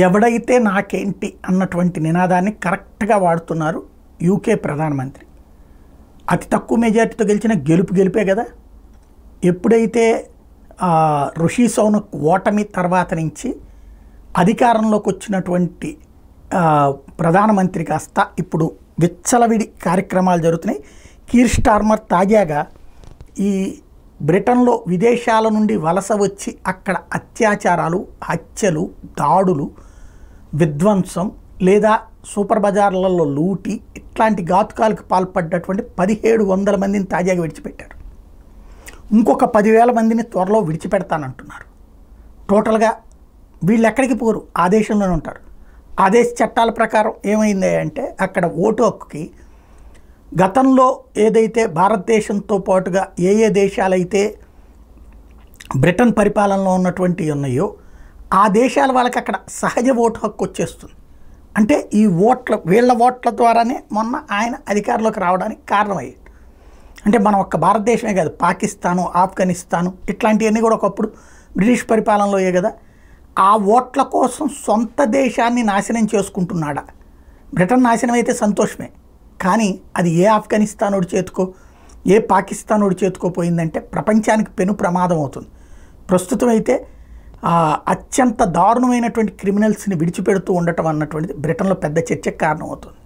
ఎవడైతే నాకేంటి అన్నటువంటి నినాదాన్ని కరెక్ట్గా వాడుతున్నారు యూకే ప్రధానమంత్రి. అతి తక్కువ మెజార్టీతో గెలిచిన గెలిపే కదా. ఎప్పుడైతే ఋషి సౌనక్ ఓటమి తర్వాత నుంచి అధికారంలోకి వచ్చినటువంటి ప్రధానమంత్రి కాస్త ఇప్పుడు విచ్చలవిడి కార్యక్రమాలు జరుగుతున్నాయి. కీర్ స్టార్మర్ తాజాగా ఈ బ్రిటన్లో విదేశాల నుండి వలస వచ్చి అక్కడ అత్యాచారాలు, హత్యలు, దాడులు, విధ్వంసం లేదా సూపర్ బజార్లలో లూటి ఇట్లాంటి ఘాతుకాలకు పాల్పడ్డటువంటి 1700 మందిని తాజాగా విడిచిపెట్టారు. ఇంకొక 10,000 మందిని త్వరలో విడిచిపెడతానంటున్నారు. టోటల్గా వీళ్ళు ఎక్కడికి పోరు, ఆ దేశంలోనే ఉంటారు. ఆ దేశ చట్టాల ప్రకారం ఏమైంది అంటే అక్కడ ఓటు హక్కుకి గతంలో ఏదైతే భారతదేశంతో పాటుగా ఏ దేశాలైతే బ్రిటన్ పరిపాలనలో ఉన్నటువంటి ఉన్నాయో ఆ దేశాల వాళ్ళకి అక్కడ సహజ ఓటు హక్కు వచ్చేస్తుంది. అంటే ఈ వీళ్ళ ఓట్ల ద్వారానే మొన్న ఆయన అధికారంలోకి రావడానికి కారణమయ్యాడు. అంటే మనం ఒక్క భారతదేశమే కాదు, పాకిస్తాను, ఆఫ్ఘనిస్తాను ఇట్లాంటివన్నీ కూడా ఒకప్పుడు బ్రిటిష్ పరిపాలనలోయే కదా. ఆ ఓట్ల కోసం సొంత దేశాన్ని నాశనం చేసుకుంటున్నాడా? బ్రిటన్ నాశనం అయితే సంతోషమే, కానీ అది ఏ ఆఫ్ఘనిస్తానోడి చేతికో ఏ పాకిస్తానోడి చేతికో పోయిందంటే ప్రపంచానికి పెను ప్రమాదం అవుతుంది. ప్రస్తుతం అయితే అత్యంత దారుణమైనటువంటి క్రిమినల్స్ని విడిచిపెడుతూ ఉండటం అన్నటువంటిది బ్రిటన్లో పెద్ద చర్చకు కారణమవుతుంది.